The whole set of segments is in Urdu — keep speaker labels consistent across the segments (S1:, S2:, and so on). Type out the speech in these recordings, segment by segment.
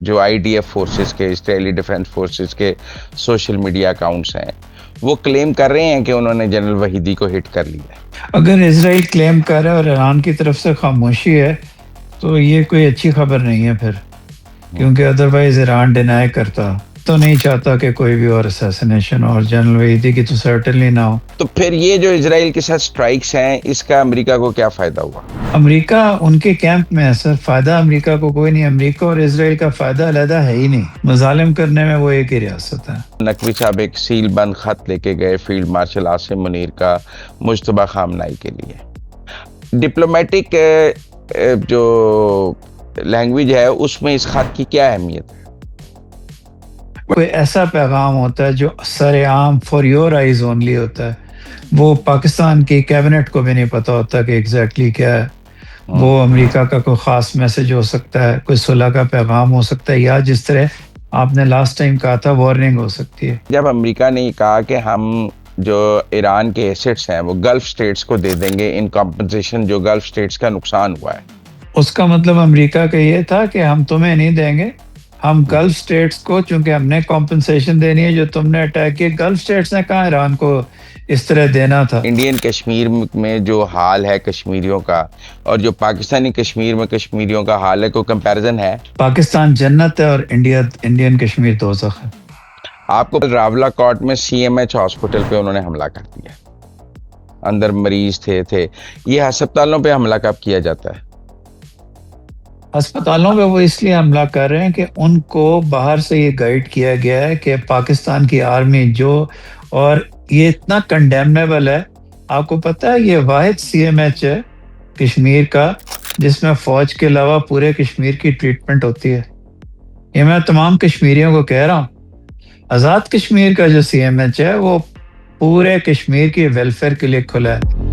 S1: جو آئی ڈی ایف فورسز کے، اسرائیلی ڈیفنس فورسز کے سوشل میڈیا اکاؤنٹس ہیں، وہ کلیم کر رہے ہیں کہ انہوں نے جنرل وحیدی کو ہٹ کر لیا ہے۔
S2: اگر اسرائیل کلیم کر رہا ہے اور ایران کی طرف سے خاموشی ہے تو یہ کوئی اچھی خبر نہیں ہے پھر، کیونکہ ادروائز ایران ڈینائی کرتا تو نہیں چاہتا کہ کوئی بھی اور اسیسنیشن اور جنرل وحیدی کی تو سرٹنلی نہ ہو۔
S1: تو پھر یہ جو اسرائیل کے ساتھ سٹرائکس ہیں، اس کا امریکہ کو کیا فائدہ ہوا؟
S2: امریکہ ان کے کیمپ میں ہے سر، فائدہ امریکہ کو کوئی نہیں، امریکہ اور اسرائیل کا فائدہ علیحدہ ہے ہی نہیں، مظالم کرنے میں وہ ایک ہی ریاست ہے۔
S1: نقوی صاحب ایک سیل بند خط لے کے گئے فیلڈ مارشل عاصم منیر کا مجتبیٰ خامنہئی کے لیے۔ ڈپلومیٹک جو لینگویج ہے اس میں اس خط کی کیا اہمیت ہے؟
S2: کوئی ایسا پیغام ہوتا ہے جو سر عام فار یور آئیز اونلی ہوتا ہے، وہ پاکستان کی کیبنٹ کو بھی نہیں پتا ہوتا کہ ایگزیکٹلی کیا ہے۔ وہ امریکہ کا کوئی خاص میسج ہو سکتا ہے، کوئی صلح کا پیغام ہو سکتا ہے، یا جس طرح آپ نے لاسٹ ٹائم کہا تھا وارننگ ہو سکتی ہے۔
S1: جب امریکہ نے یہ کہا کہ ہم جو ایران کے ایسٹس ہیں وہ گلف سٹیٹس کو دے دیں گے ان کمپنسیشن جو گلف سٹیٹس کا نقصان ہوا ہے،
S2: اس کا مطلب امریکہ کا یہ تھا کہ ہم تمہیں نہیں دیں گے، ہم گلف سٹیٹس کو، چونکہ ہم نے کمپنسیشن دینی ہے جو تم نے اٹیک کیا۔ گلف سٹیٹس نے کہا ایران کو اس طرح دینا تھا۔
S1: انڈین کشمیر میں جو حال ہے کشمیریوں کا اور جو پاکستانی کشمیر میں کشمیریوں کا حال ہے، کوئی کمپیریزن ہے؟
S2: پاکستان جنت ہے اور انڈین کشمیر دوزخ ہے۔
S1: آپ کو راولہ کوٹ میں سی ایم ایچ ہاسپٹل پہ انہوں نے حملہ کر دیا، اندر مریض تھے۔ یہ ہسپتالوں پہ حملہ کب کیا جاتا ہے؟
S2: ہسپتالوں پہ وہ اس لیے حملہ کر رہے ہیں کہ ان کو باہر سے یہ گائیڈ کیا گیا ہے کہ پاکستان کی آرمی جو، اور یہ اتنا کنڈیمنیبل ہے، آپ کو پتہ ہے یہ واحد سی ایم ایچ ہے کشمیر کا جس میں فوج کے علاوہ پورے کشمیر کی ٹریٹمنٹ ہوتی ہے۔ یہ میں تمام کشمیریوں کو کہہ رہا ہوں، آزاد کشمیر کا جو سی ایم ایچ ہے وہ پورے کشمیر کی ویلفیئر کے لیے کھلا ہے۔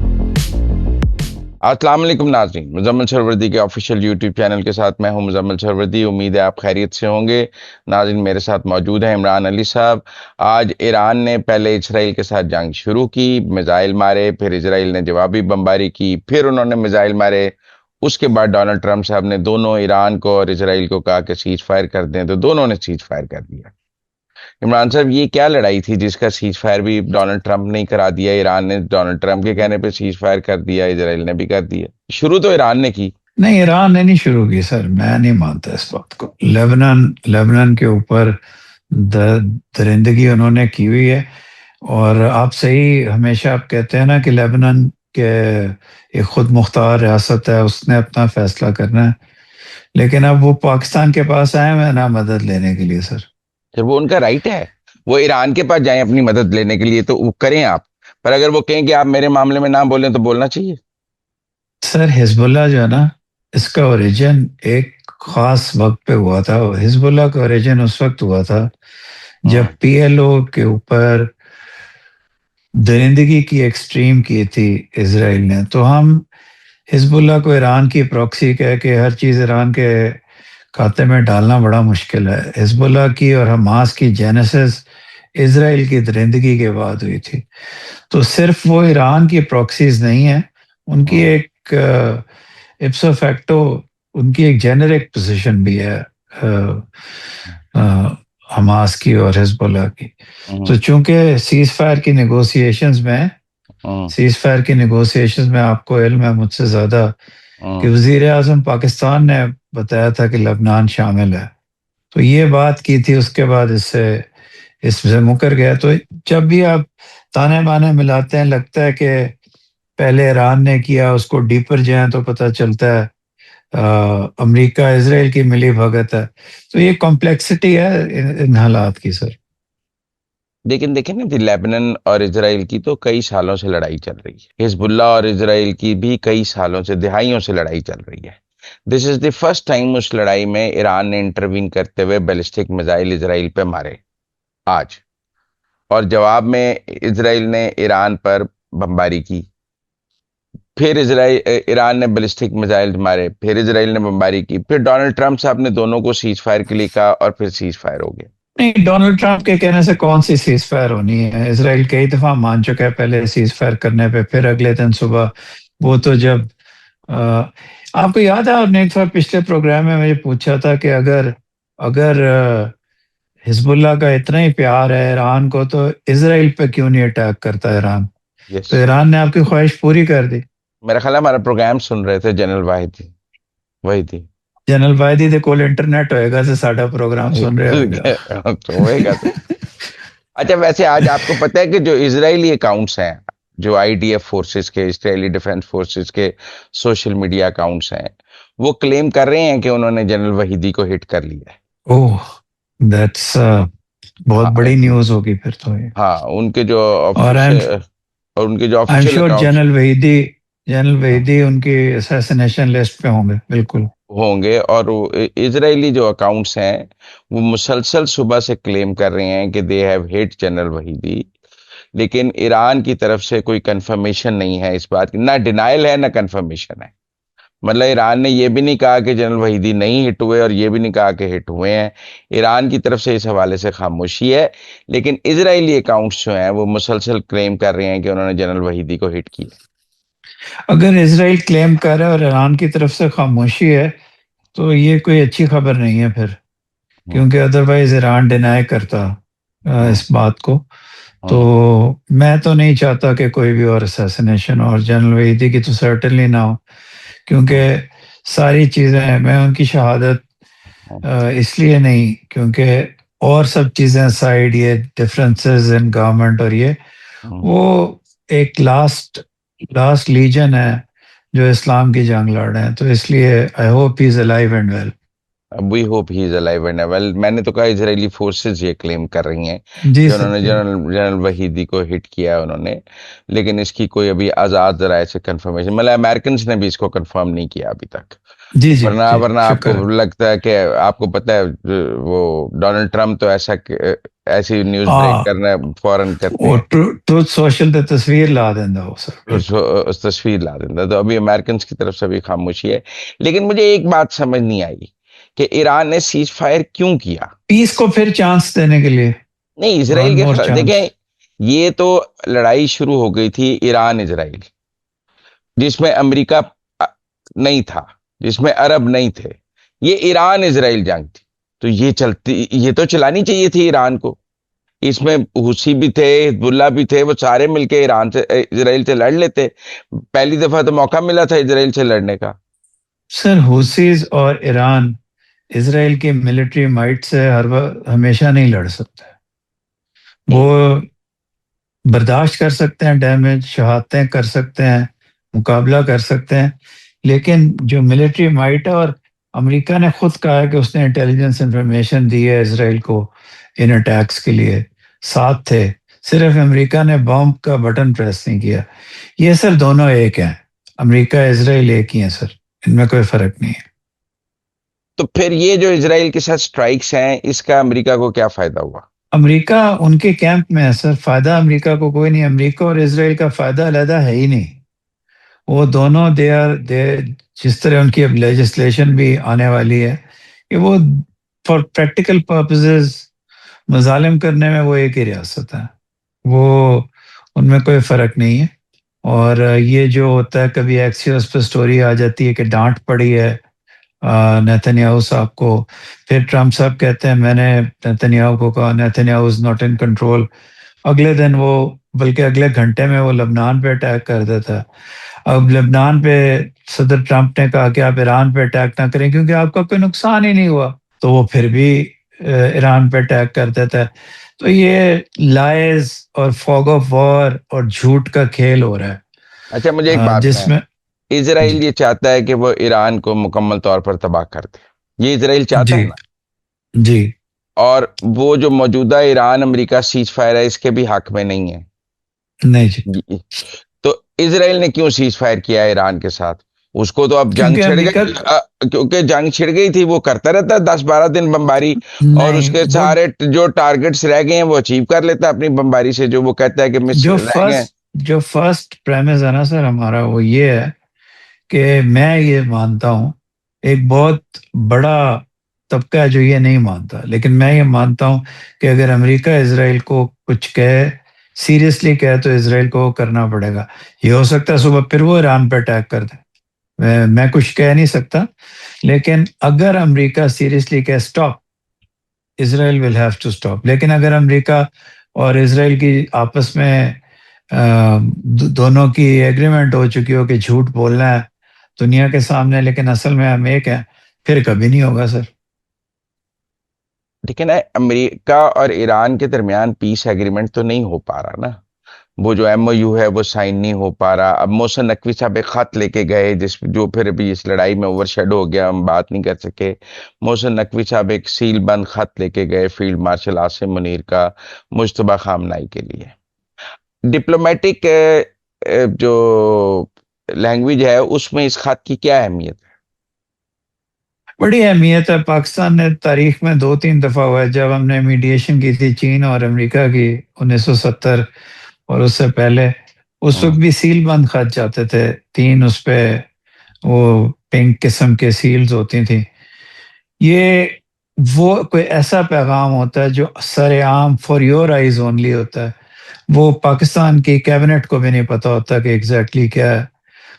S1: السلام علیکم ناظرین، مزمل سروردی کے آفیشیل یوٹیوب چینل کے ساتھ میں ہوں مزمل سروردی۔ امید ہے آپ خیریت سے ہوں گے۔ ناظرین، میرے ساتھ موجود ہیں عمران علی صاحب۔ آج ایران نے پہلے اسرائیل کے ساتھ جنگ شروع کی، میزائل مارے، پھر اسرائیل نے جوابی بمباری کی، پھر انہوں نے میزائل مارے۔ اس کے بعد ڈونلڈ ٹرمپ صاحب نے دونوں ایران کو اور اسرائیل کو کہا کہ سیز فائر کر دیں، تو دونوں نے سیز فائر کر دیا۔ عمران صاحب، یہ کیا لڑائی تھی جس کا سیز فائر بھی ڈونلڈ ٹرمپ نے کرا دیا؟ ایران نے ڈونلڈ ٹرمپ کے کہنے پہ سیز فائر کر دیا، اسرائیل نے بھی کر دیا۔ شروع تو ایران نے کی۔
S2: نہیں، ایران نے نہیں شروع کی سر، میں نہیں مانتا اس بات کو۔ لیبنان کے اوپر درندگی انہوں نے کی ہوئی ہے، اور آپ صحیح، ہمیشہ آپ کہتے ہیں نا کہ لیبنان کے ایک خود مختار ریاست ہے، اس نے اپنا فیصلہ کرنا ہے، لیکن اب وہ پاکستان کے پاس آئے ہیں نا مدد لینے کے لیے سر۔
S1: وہ ان کا رائٹ ہے، وہ ایران کے پاس جائیں اپنی مدد لینے کے لیے تو وہ کریں آپ، پر اگر وہ کہیں کہ آپ میرے معاملے میں نہ بولیں تو بولنا چاہیے۔
S2: سر حزب اللہ جو ہے نا، اس کا اوریجن ایک خاص وقت پہ ہوا تھا۔ حزب اللہ کا اوریجن اس وقت ہوا تھا جب پی ایل او کے اوپر درندگی کی ایکسٹریم کی تھی اسرائیل نے، تو ہم حزب اللہ کو ایران کی پروکسی کہہ کے ہر چیز ایران کے کھاتے میں ڈالنا بڑا مشکل ہے۔ حزب اللہ کی اور حماس کی جینیسس اسرائیل کی درندگی کے بعد ہوئی تھی، تو صرف وہ ایران کی پروکسیز نہیں ہیں، ان کی ایک اپسو فیکٹو ان کی ایک جینرک پوزیشن بھی ہے حماس کی اور حزب اللہ کی۔ تو چونکہ سیز فائر کی نیگوسیشنز میں آپ کو علم ہے مجھ سے زیادہ کہ وزیر اعظم پاکستان نے بتایا تھا کہ لبنان شامل ہے، تو یہ بات کی تھی، اس کے بعد اس سے مکر گیا۔ تو جب بھی آپ تانے بانے ملاتے ہیں، لگتا ہے کہ پہلے ایران نے کیا، اس کو ڈیپر جائیں تو پتہ چلتا ہے امریکہ اسرائیل کی ملی بھگت ہے۔ تو یہ کمپلیکسٹی ہے ان حالات کی سر۔
S1: لیکن دیکھیں نا جی، لیبنان اور اسرائیل کی تو کئی سالوں سے لڑائی چل رہی ہے، حزب اللہ اور اسرائیل کی بھی کئی سالوں سے، دہائیوں سے لڑائی چل رہی ہے۔ دس از دی فرسٹ ٹائم اس لڑائی میں ایران نے انٹروین کرتے ہوئے بیلسٹک میزائل اسرائیل پہ مارے آج، اور جواب میں اسرائیل نے ایران پر بمباری کی، پھر ایران نے بیلسٹک میزائل مارے، پھر اسرائیل نے بمباری کی، پھر ڈونلڈ ٹرمپ صاحب نے دونوں کو سیز فائر کے لیے کہا اور پھر سیز فائر ہو گیا۔
S2: نہیں، ڈونلڈ ٹرمپ کے کہنے سے کون سی سیز فائر ہونی ہے؟ اسرائیل کئی دفعہ مان چکا ہے پہلے سیز فائر کرنے پہ، پھر اگلے دن صبح وہ تو جب آپ کو یاد ہے آپ نے ایک دفعہ پچھلے پروگرام میں مجھے پوچھا تھا کہ اگر اگر حزب اللہ کا اتنا ہی پیار ہے ایران کو تو اسرائیل پہ کیوں نہیں اٹیک کرتا ایران؟
S1: یس،
S2: تو ایران نے آپ کی خواہش پوری کر دی.
S1: میرا خیال ہے ہمارا پروگرام سن رہے تھے جنرل واحد جی، وہی تھی.
S2: جنرل وائدی دے کول انٹرنیٹ ہوئے گا تو ساڈا پروگرام سن رہے ہوئے گا.
S1: تو ہوئے گا تو. اچھا ویسے آج آپ کو پتہ ہے کہ جو اسرائیلی اکاؤنٹس ہیں، جو آئی ڈی ایف فورسز کے، اسرائیلی ڈیفنس فورسز کے سوشل میڈیا اکاؤنٹس ہیں، وہ کلیم کر رہے ہیں کہ انہوں نے جنرل وحیدی کو ہٹ کر لیا ہے.
S2: اوہ دیٹس بہت
S1: ہاں
S2: بڑی نیوز ہوگی پھر تو یہ.
S1: ہاں، ان کے جو
S2: اور آئی ایم
S1: آفیشیل
S2: شیور
S1: اکاؤنٹس
S2: جنرل وحیدی ان کی اسیسنیشن لسٹ پہ ہوں گے بالکل.
S1: ہوں گے، اور اسرائیلی جو اکاؤنٹس ہیں وہ مسلسل صبح سے کلیم کر رہے ہیں کہ they have hit general Wahidi, لیکن ایران کی طرف سے کوئی کنفرمیشن نہیں ہے اس بات کی، نہ ڈینائل ہے نہ کنفرمیشن ہے. مطلب ایران نے یہ بھی نہیں کہا کہ جنرل وحیدی نہیں ہٹ ہوئے اور یہ بھی نہیں کہا کہ ہٹ ہوئے ہیں. ایران کی طرف سے اس حوالے سے خاموشی ہے، لیکن اسرائیلی اکاؤنٹس جو ہیں وہ مسلسل کلیم کر رہے ہیں کہ انہوں نے جنرل وحیدی کو ہٹ کیا.
S2: اگر اسرائیل کلیم کر رہا ہے اور ایران کی طرف سے خاموشی ہے تو یہ کوئی اچھی خبر نہیں ہے پھر، کیونکہ ادروائز ایران ڈینائی کرتا اس بات کو. تو میں تو نہیں چاہتا کہ کوئی بھی اور اسیسنیشن اور جنرل وحیدی کی تو سرٹنلی نہ ہو، کیونکہ ساری چیزیں میں ان کی شہادت اس لیے نہیں، کیونکہ اور سب چیزیں سائڈ، یہ ڈفرینسز ان گورنمنٹ اور یہ وہ ایک لاسٹ لیجن ہے جو اسلام کی جنگ لڑ رہے ہیں. تو اس لیے I hope he is alive and well.
S1: We hope he is alive and well. میں نے تو کہا اسرائیلی فورسز یہ کلیم کر رہی ہیں
S2: جی
S1: کہ
S2: سر
S1: انہوں نے جنرل وحیدی کو ہٹ کیا انہوں نے، لیکن اس کی کوئی ابھی آزاد ذرائع سے کنفرمیشن، مطلب امریکنز نے بھی اس کو کنفرم نہیں کیا ابھی تک.
S2: جی جی جی
S1: ورنہ آپ کو
S2: شکر ہے.
S1: لگتا ہے کہ آپ کو پتہ ہے وہ ڈونلڈ ٹرمپ تو ایسی نیوز بریک کرنا فوراً کرتے
S2: وہ
S1: ہیں،
S2: ٹروتھ سوشل تے تصویر لا دیندا وہ سر بالکل.
S1: اس تصویر لا دینا. تو ابھی امریکنز کی طرف سے بھی خاموشی ہے. لیکن مجھے ایک بات سمجھ نہیں آئی کہ ایران نے سیز فائر کیوں کیا؟
S2: پیس کو پھر چانس دینے کے لیے.
S1: نہیں، اسرائیل
S2: ون
S1: کے
S2: مور
S1: خلاف
S2: چانس.
S1: دیکھیں، یہ تو لڑائی شروع ہو گئی تھی ایران اسرائیل، جس میں امریکہ نہیں تھا، جس میں عرب نہیں تھے. یہ ایران اسرائیل جنگ تھی، تو یہ تو چلانی چاہیے تھی ایران کو. اس میں حوثی بھی تھے، حزب اللہ بھی تھے، وہ سارے مل کے ایران سے اسرائیل سے لڑ لیتے. پہلی دفعہ تو موقع ملا تھا اسرائیل سے لڑنے کا.
S2: سر حوثیز اور ایران اسرائیل کی ملٹری مائٹ سے ہمیشہ نہیں لڑ سکتے. وہ برداشت کر سکتے ہیں ڈیمیج، شہادتیں کر سکتے ہیں، مقابلہ کر سکتے ہیں، لیکن جو ملٹری مائٹ ہے، اور امریکہ نے خود کہا ہے کہ اس نے انٹیلیجنس انفارمیشن دی ہے اسرائیل کو ان اٹیکس کے لیے، ساتھ تھے، صرف امریکہ نے بم کا بٹن پریس نہیں کیا. یہ سر دونوں ایک ہیں، امریکہ اسرائیل ایک ہی ہیں سر، ان میں کوئی فرق نہیں ہے.
S1: تو پھر یہ جو اسرائیل کے ساتھ سٹرائکس ہیں، اس کا امریکہ کو کیا فائدہ ہوا؟
S2: امریکہ ان کے کیمپ میں ہے سر، فائدہ امریکہ کو کوئی نہیں. امریکہ اور اسرائیل کا فائدہ علیحدہ ہے ہی نہیں. وہ دونوں جس طرح ان کی اب لیجسلیشن بھی آنے والی ہے کہ وہ فار پریکٹیکل پرپزز مظالم کرنے میں وہ ایک ہی ریاست ہے، وہ ان میں کوئی فرق نہیں ہے. اور یہ جو ہوتا ہے کبھی ایکسیوس پہ سٹوری آ جاتی ہے کہ ڈانٹ پڑی ہے نیتنیاہو صاحب کو، پھر ٹرمپ صاحب کہتے ہیں میں نے نیتنیاہو کو کہا نیتنیاہو از ناٹ ان کنٹرول. اگلے دن وہ، بلکہ اگلے گھنٹے میں وہ لبنان پہ اٹیک کر دیتا. اب لبنان پہ صدر ٹرمپ نے کہا کہ آپ ایران پہ اٹیک نہ کریں کیونکہ آپ کا کوئی نقصان ہی نہیں ہوا، تو وہ پھر بھی ایران پہ اٹیک کر دیتا ہے. تو یہ لائز اور فوگ آف وار اور جھوٹ کا کھیل ہو رہا ہے.
S1: اچھا مجھے ایک بات
S2: جس میں جی
S1: اسرائیل یہ چاہتا ہے کہ وہ ایران کو مکمل طور پر تباہ کر دے، یہ اسرائیل چاہتا
S2: جی
S1: ہے نا.
S2: جی
S1: اور وہ جو موجودہ ایران امریکہ سیز فائر ہے اس کے بھی حق میں نہیں ہے.
S2: نہیں جی،
S1: تو اسرائیل نے کیوں سیز فائر کیا ایران کے ساتھ؟ اس کو تو اب جنگ
S2: کیونکہ
S1: چھڑ
S2: امریکہ
S1: گئی، کیونکہ جنگ چھڑ گئی تھی، وہ کرتا رہتا ہے 10-12 دن بمباری، اور اس
S2: نہیں،
S1: کے
S2: وہ
S1: سارے جو ٹارگٹس رہ گئے ہیں وہ اچیو کر لیتا ہے اپنی بمباری سے، جو وہ کہتا ہے کہ مس رہ گئے ہیں.
S2: جو فرسٹ پریمز ہے نا سر ہمارا، وہ یہ ہے کہ میں یہ مانتا ہوں، ایک بہت بڑا طبقہ ہے جو یہ نہیں مانتا، لیکن میں یہ مانتا ہوں کہ اگر امریکہ اسرائیل کو کچھ کہے، سیریسلی کہے، تو اسرائیل کو وہ کرنا پڑے گا. یہ ہو سکتا ہے صبح پھر وہ ایران پہ اٹیک کر دے، میں کچھ کہہ نہیں سکتا، لیکن اگر امریکہ سیریسلی کہے stop, Israel will have to stop. لیکن اگر امریکہ اور اسرائیل کی آپس میں دونوں کی ایگریمنٹ ہو چکی ہو کہ جھوٹ بولنا ہے دنیا کے سامنے لیکن اصل میں ہم ایک ہیں، پھر کبھی نہیں ہوگا سر.
S1: لیکن امریکہ اور ایران کے درمیان پیس ایگریمنٹ تو نہیں ہو پا رہا نا. وہ جو ایم او یو ہے وہ سائن نہیں ہو پا رہا. اب محسن نقوی صاحب ایک خط لے کے گئے جو پھر ابھی اس لڑائی میں اوور شیڈو ہو گیا، ہم بات نہیں کر سکے. محسن نقوی صاحب ایک سیل بند خط لے کے گئے فیلڈ مارشل عاصم منیر کا مجتبیٰ خامنائی کے لیے. ڈپلومیٹک جو لینگویج ہے اس میں اس خط کی کیا اہمیت ہے؟
S2: بڑی اہمیت ہے. پاکستان نے تاریخ میں 2-3 دفعہ ہوا ہے جب ہم نے میڈیشن کی تھی چین اور امریکہ کی 1970 اور اس سے پہلے. اس
S1: ہاں
S2: وقت بھی سیل بند خط جاتے تھے 3، اس پہ وہ پنک قسم کے سیلز ہوتی تھیں. یہ وہ کوئی ایسا پیغام ہوتا ہے جو سر عام فار یور آئیز اونلی ہوتا ہے. وہ پاکستان کی کیبنٹ کو بھی نہیں پتا ہوتا کہ ایگزیکٹلی کیا ہے.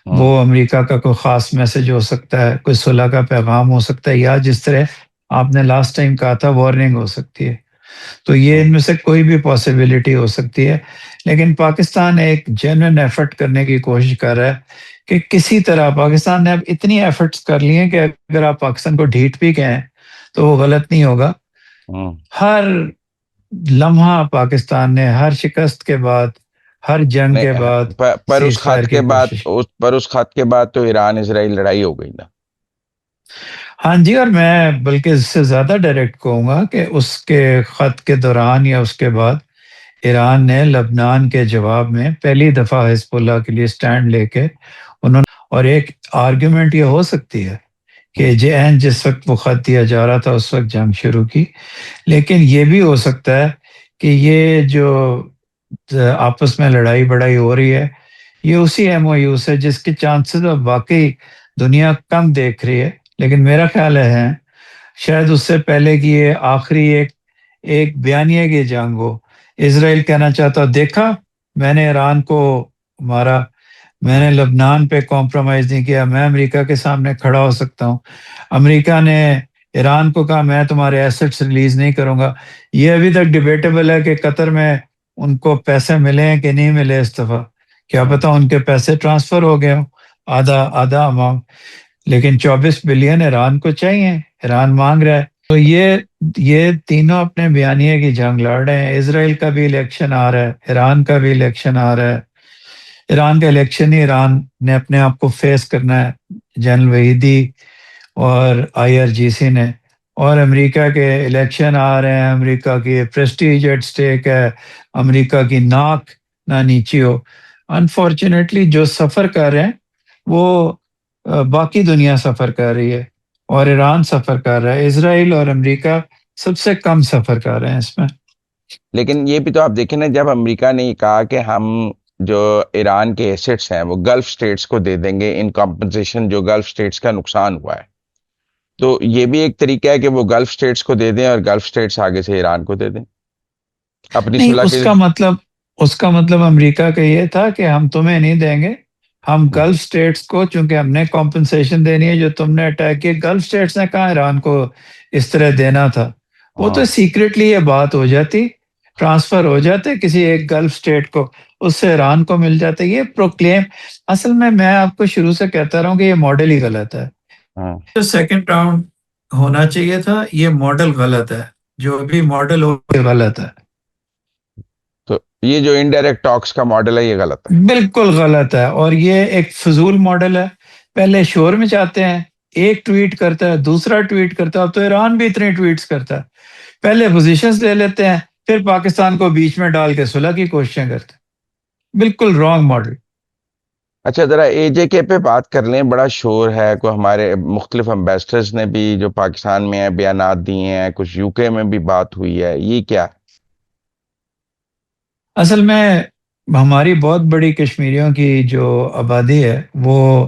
S1: ہاں
S2: وہ امریکہ کا کوئی خاص میسج ہو سکتا ہے، کوئی صلح کا پیغام ہو سکتا ہے، یا جس طرح آپ نے لاسٹ ٹائم کہا تھا وارننگ ہو سکتی ہے. تو یہ
S1: ہاں
S2: ان میں سے کوئی بھی پاسبلٹی ہو سکتی ہے. لیکن پاکستان ایک جینوئن ایفرٹ کرنے کی کوشش کر رہا ہے کہ کسی طرح پاکستان نے اب اتنی ایفرٹس کر لی ہیں کہ اگر آپ پاکستان کو ڈھیٹ بھی کہیں تو وہ غلط نہیں ہوگا.
S1: ہاں
S2: ہر لمحہ پاکستان نے ہر شکست کے بعد، ہر جنگ کے بعد
S1: نہیں، پر اس
S2: سیز فائر
S1: خط
S2: کی
S1: کے بعد
S2: کوشش.
S1: تو ایران اسرائیل لڑائی ہو گئی نا.
S2: ہاں جی، اور میں بلکہ اس سے زیادہ ڈائریکٹ کہوں گا کہ اس کے خط کے دوران یا اس کے بعد ایران نے لبنان کے جواب میں پہلی دفعہ حزب اللہ کے لیے سٹینڈ لے کے انہوں نے، اور ایک آرگیومنٹ یہ ہو سکتی ہے کہ جس وقت وہ خط دیا جا رہا تھا اس وقت جنگ شروع کی. لیکن یہ بھی ہو سکتا ہے کہ یہ جو آپس میں لڑائی بڑائی ہو رہی ہے یہ اسی ایم او یو سے جس کے چانسز اب واقعی دنیا کم دیکھ رہی ہے. لیکن میرا خیال ہے شاید اس سے پہلے کی یہ آخری ایک بیانیے کی جنگ ہو. اسرائیل کہنا چاہتا دیکھا میں نے ایران کو مارا، میں نے لبنان پہ کمپرومائز نہیں کیا، میں امریکہ کے سامنے کھڑا ہو سکتا ہوں. امریکہ نے ایران کو کہا میں تمہارے ایسٹس ریلیز نہیں کروں گا. یہ ابھی تک ڈیبیٹیبل ہے کہ قطر میں ان کو پیسے ملے ہیں کہ نہیں ملے اس دفعہ. کیا پتا ان کے پیسے ٹرانسفر ہو گئے ہوں آدھا آدھا اماؤنٹ. لیکن 24 بلین ایران کو چاہیے، ایران مانگ رہا ہے. تو یہ تینوں اپنے بیانیے کی جنگ لڑ رہے ہیں. اسرائیل کا بھی الیکشن آ رہا ہے، ایران کا بھی الیکشن آ رہا ہے. ایران کا الیکشن ہی ایران نے اپنے آپ کو فیس کرنا ہے، جنرل وحیدی اور آئی آر جی سی نے. اور امریکہ کے الیکشن آ رہے ہیں، امریکہ کی پریسٹیج ایٹ سٹیک ہے، امریکہ کی ناک نہ نیچی ہو. انفارچونیٹلی جو سفر کر رہے ہیں وہ باقی دنیا سفر کر رہی ہے اور ایران سفر کر رہا ہے. اسرائیل اور امریکہ سب سے کم سفر کر رہے ہیں اس میں.
S1: لیکن یہ بھی تو آپ دیکھیں نا، جب امریکہ نے یہ کہا کہ ہم جو ایران کے ایسٹس ہیں وہ گلف سٹیٹس کو دے دیں گے ان کمپنسیشن جو گلف سٹیٹس کا نقصان ہوا ہے، تو یہ بھی ایک طریقہ ہے کہ وہ گلف سٹیٹس کو دے دیں اور گلف سٹیٹس آگے سے ایران کو دے دیں اپنی
S2: نہیں،
S1: صلح
S2: اس
S1: کے
S2: کا
S1: لیے.
S2: مطلب امریکہ کا یہ تھا کہ ہم تمہیں نہیں دیں گے، ہم
S1: ہاں
S2: گلف سٹیٹس کو، چونکہ ہم نے کمپنسیشن دینی ہے جو تم نے اٹیک کیا. گلف سٹیٹس نے کہا ایران کو اس طرح دینا تھا. وہ
S1: ہاں
S2: تو سیکریٹلی یہ بات ہو جاتی، ٹرانسفر ہو جاتے کسی ایک گلف سٹیٹ کو، اس سے ایران کو مل جاتے. یہ پروکلیم اصل میں آپ کو شروع سے کہتا رہا ہوں کہ یہ ماڈل ہی غلط ہے.
S1: ہاں
S2: جو سیکنڈ راؤنڈ ہونا چاہیے تھا یہ ماڈل غلط ہے، جو بھی ماڈل ہو یہ غلط ہے،
S1: تو یہ جو انڈائریکٹ ٹاکس کا ماڈل ہے یہ غلط ہے.
S2: بالکل غلط ہے. اور یہ ایک فضول ماڈل ہے. پہلے شور میں چاہتے ہیں، ایک ٹویٹ کرتا ہے دوسرا ٹویٹ کرتا ہے. اب تو ایران بھی اتنے ٹویٹس کرتا ہے. پہلے پوزیشنز لے لیتے ہیں پھر پاکستان کو بیچ میں ڈال کے صلح کی کوششیں کرتے ہیں. بالکل رانگ ماڈل.
S1: اچھا ذرا اے جے کے پہ بات کر لیں. بڑا شور ہے، کوئی ہمارے مختلف امبیسڈرز نے بھی جو پاکستان میں ہیں بیانات دیے ہیں، کچھ یو کے میں بھی بات ہوئی ہے، یہ کیا ہے؟
S2: اصل میں ہماری بہت بڑی کشمیریوں کی جو آبادی ہے وہ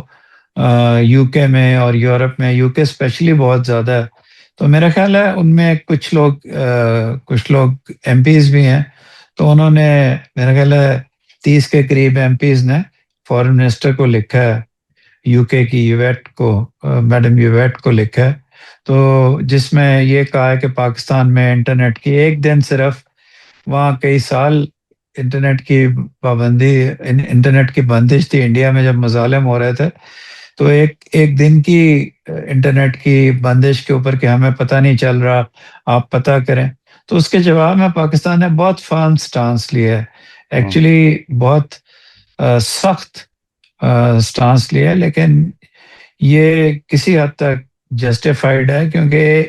S2: یو کے میں اور یورپ میں، یو کے اسپیشلی بہت زیادہ ہے. تو میرا خیال ہے ان میں کچھ لوگ ایم پیز بھی ہیں. تو انہوں نے میرا خیال ہے 30 کے قریب ایم پیز نے فارن منسٹر کو لکھا ہے، یو کے کی یویٹ کو، میڈم یویٹ کو لکھا ہے تو جس میں یہ کہا ہے کہ پاکستان میں انٹرنیٹ کی ایک دن صرف، وہاں کئی سال انٹرنیٹ کی پابندی، انٹرنیٹ کی بندش تھی انڈیا میں جب مظالم ہو رہے تھے، تو ایک ایک دن کی انٹرنیٹ کی بندش کے اوپر کہ ہمیں پتہ نہیں چل رہا، آپ پتہ کریں. تو اس کے جواب میں پاکستان نے بہت فرم سٹانس لیا ہے، ایکچولی بہت سخت سٹانس لیا ہے، لیکن یہ کسی حد تک جسٹیفائڈ ہے، کیونکہ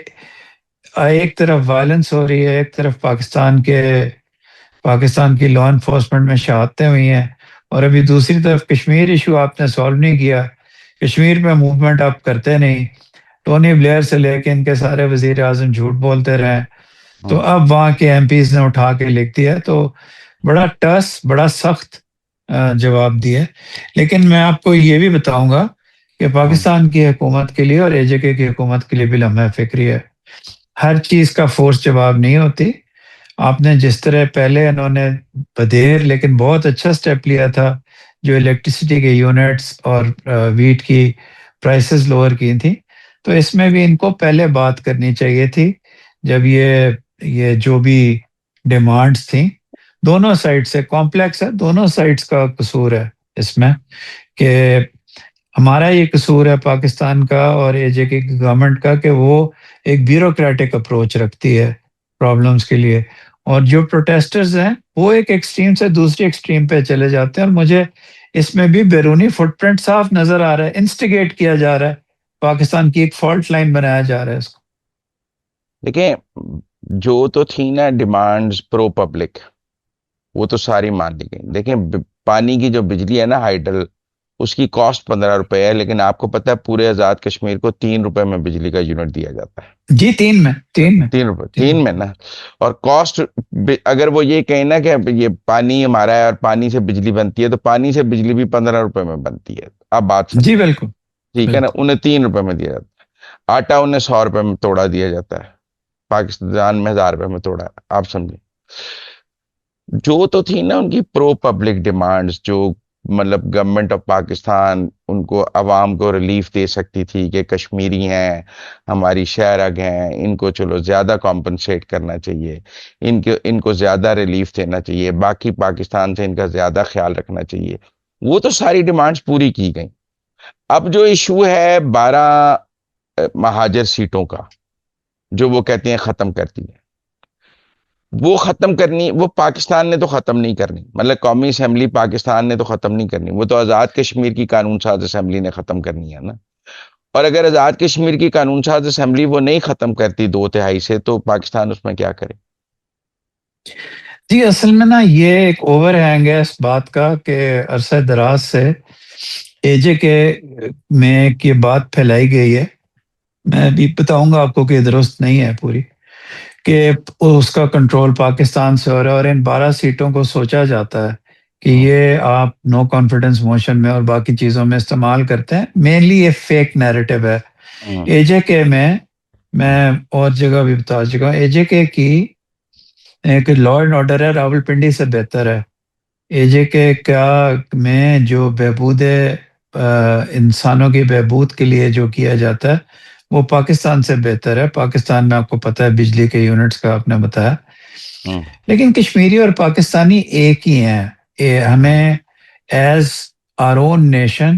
S2: ایک طرف وائلنس ہو رہی ہے، ایک طرف پاکستان کی لا انفورسمنٹ میں شہادتیں ہوئی ہیں، اور ابھی دوسری طرف کشمیر ایشو آپ نے سالو نہیں کیا. کشمیر پہ موومنٹ آپ کرتے نہیں، ٹونی بلیئر سے لے کے ان کے سارے وزیر اعظم جھوٹ بولتے رہے، تو اب وہاں کے ایم پیز نے اٹھا کے لکھ دیا، تو بڑا ٹس، بڑا سخت جواب دیا. لیکن میں آپ کو یہ بھی بتاؤں گا کہ پاکستان کی حکومت کے لیے اور اے جے کے کی حکومت کے لیے بھی لمحہ فکری ہے. ہر چیز کا فورس جواب نہیں ہوتی. آپ نے جس طرح پہلے انہوں نے بدیر لیکن بہت اچھا سٹیپ لیا تھا، جو الیکٹریسٹی کے یونٹس اور ویٹ کی پرائسز لوور کی تھیں، تو اس میں بھی ان کو پہلے بات کرنی چاہیے تھی، جب یہ جو بھی ڈیمانڈز تھیں دونوں سائڈ سے کمپلیکس ہے، دونوں سائڈز کا قصور ہے اس میں، کہ ہمارا یہ قصور ہے پاکستان کا اور اے جے کے گورنمنٹ کا کہ وہ ایک بیوروکریٹک اپروچ رکھتی ہے پرابلمس کے لیے، اور جو پروٹیسٹرز ہیں وہ ایک ایکسٹریم سے دوسری ایکسٹریم پہ چلے جاتے ہیں. اور مجھے اس میں بھی بیرونی فٹ پرنٹ صاف نظر آ رہا ہے، انسٹیگیٹ کیا جا رہا ہے، پاکستان کی ایک فالٹ لائن بنایا جا رہا ہے اس کو.
S1: دیکھیں، جو تو تھی نا ڈیمانڈز پرو پبلک، وہ تو ساری مان لی گئی. دیکھیں، پانی کی جو بجلی ہے نا ہائیڈل، اس کی کاسٹ 15 روپے ہے، لیکن آپ کو پتہ ہے پورے آزاد کشمیر کو 3 روپے میں بجلی کا یونٹ دیا جاتا ہے.
S2: جی، تین میں
S1: 3 روپے،
S2: تین
S1: 3 میں نا. اور کاسٹ، اگر وہ یہ کہیں نا کہ یہ پانی ہمارا ہے اور پانی سے بجلی بنتی ہے، تو پانی سے بجلی بھی 15 روپے میں بنتی ہے. آپ بات
S2: جی،
S1: سمجھیں.
S2: بالکل
S1: ٹھیک ہے نا،
S2: بالکل.
S1: انہیں 3 روپے میں دیا جاتا ہے. آٹا انہیں 100 روپے میں توڑا دیا جاتا ہے، پاکستان میں 1000 روپے میں توڑا ہے. آپ سمجھیں. جو تو تھی نا ان کی پرو پبلک ڈیمانڈز، جو مطلب گورنمنٹ آف پاکستان ان کو، عوام کو ریلیف دے سکتی تھی کہ کشمیری ہیں، ہماری شہرگ ہیں، ان کو چلو زیادہ کمپنسیٹ کرنا چاہیے، ان کو زیادہ ریلیف دینا چاہیے، باقی پاکستان سے ان کا زیادہ خیال رکھنا چاہیے، وہ تو ساری ڈیمانڈز پوری کی گئیں. اب جو ایشو ہے 12 مہاجر سیٹوں کا، جو وہ کہتے ہیں ختم کرتی ہے، وہ ختم کرنی، وہ پاکستان نے تو ختم نہیں کرنی، مطلب قومی اسمبلی پاکستان نے تو ختم نہیں کرنی، وہ تو آزاد کشمیر کی قانون ساز اسمبلی نے ختم کرنی ہے نا. اور اگر آزاد کشمیر کی قانون ساز اسمبلی وہ نہیں ختم کرتی 2/3 سے، تو پاکستان اس میں کیا کرے؟
S2: جی، اصل میں نا یہ ایک اوور ہینگ ہے اس بات کا کہ عرصہ دراز سے اے جے کے میں یہ بات پھیلائی گئی ہے. میں بھی بتاؤں گا آپ کو کہ درست نہیں ہے پوری، کہ اس کا کنٹرول پاکستان سے ہو رہا ہے، اور ان 12 سیٹوں کو سوچا جاتا ہے کہ
S1: ہاں،
S2: یہ آپ نو کانفیڈنس موشن میں اور باقی چیزوں میں استعمال کرتے ہیں. مینلی یہ فیک نیریٹو ہے.
S1: ہاں،
S2: اے جے کے میں اور جگہ بھی بتا چکا ہوں، اے جے کے کی ایک لا اینڈ آرڈر ہے راول پنڈی سے بہتر ہے. اے جے کے کیا میں جو بہبود انسانوں کی بہبود کے لیے جو کیا جاتا ہے وہ پاکستان سے بہتر ہے. پاکستان میں آپ کو پتہ ہے بجلی کے یونٹس کا آپ نے بتایا،
S1: ہاں،
S2: لیکن کشمیری اور پاکستانی ایک ہی ہیں. ہمیں as our own nation,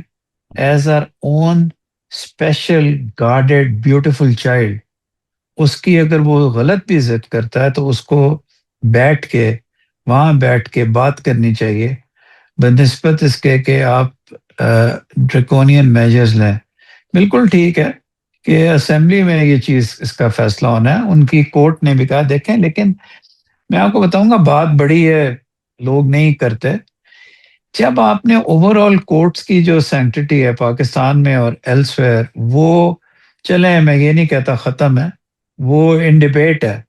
S2: as our own special guarded beautiful child, اس کی اگر وہ غلط بھی ضد کرتا ہے تو اس کو بیٹھ کے، وہاں بیٹھ کے بات کرنی چاہیے، بنسبت اس کے کہ آپ ڈریکونین میجرز لیں. بالکل ٹھیک ہے کہ اسمبلی میں یہ چیز، اس کا فیصلہ ہونا ہے، ان کی کورٹ نے بھی کہا دیکھیں. لیکن میں آپ کو بتاؤں گا بات بڑی ہے، لوگ نہیں کرتے. جب آپ نے اوور آل کورٹس کی جو سینکٹیٹی ہے پاکستان میں اور ایلس ویئر، وہ چلیں میں یہ نہیں کہتا ختم ہے، وہ ان ڈبیٹ ہے،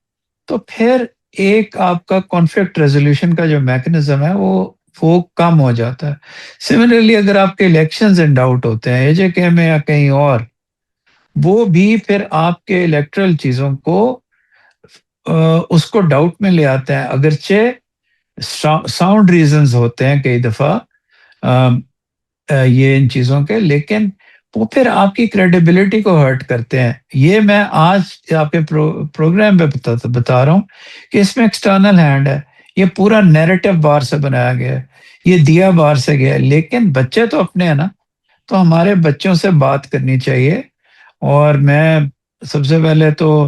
S2: تو پھر ایک آپ کا کانفلکٹ ریزولوشن کا جو میکنزم ہے وہ کم ہو جاتا ہے. سملرلی اگر آپ کے الیکشنز ان ڈاؤٹ ہوتے ہیں اے جے کے میں یا کہیں اور، وہ بھی پھر آپ کے الیکٹرل چیزوں کو اس کو ڈاؤٹ میں لے آتے ہیں، اگرچہ ساؤنڈ ریزنز ہوتے ہیں کئی دفعہ یہ ان چیزوں کے، لیکن وہ پھر آپ کی کریڈیبلٹی کو ہرٹ کرتے ہیں. یہ میں آج آپ کے پروگرام پہ بتا رہا ہوں کہ اس میں ایکسٹرنل ہینڈ ہے. یہ پورا نیریٹو باہر سے بنایا گیا ہے, یہ دیا باہر سے گیا ہے, لیکن بچے تو اپنے ہیں نا, تو ہمارے بچوں سے بات کرنی چاہیے. اور میں سب سے پہلے تو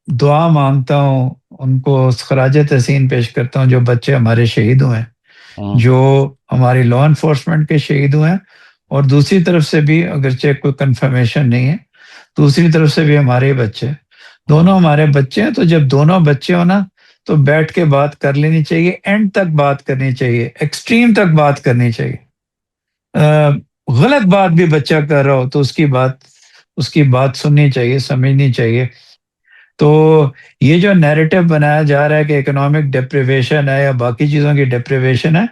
S2: دعا مانگتا ہوں, ان کو خراج تحسین پیش کرتا ہوں جو بچے ہمارے شہید ہوئے ہیں,
S1: ہوں،
S2: جو ہماری لا انفورسمنٹ کے شہید ہوئے ہیں, اور دوسری طرف سے بھی اگرچہ کوئی کنفرمیشن نہیں ہے, دوسری طرف سے بھی ہمارے بچے,
S1: ہوں،
S2: دونوں ہمارے بچے ہیں. تو جب دونوں بچے ہو نا تو بیٹھ کے بات کر لینی چاہیے, اینڈ تک بات کرنی چاہیے, ایکسٹریم تک بات کرنی چاہیے. غلط بات بھی بچہ کر رہا ہو تو اس کی بات سننی چاہیے, سمجھنی چاہیے. تو یہ جو نیریٹو بنایا جا رہا ہے کہ اکنامک ڈپریویشن ہے یا باقی چیزوں کی ڈپریویشن ہے,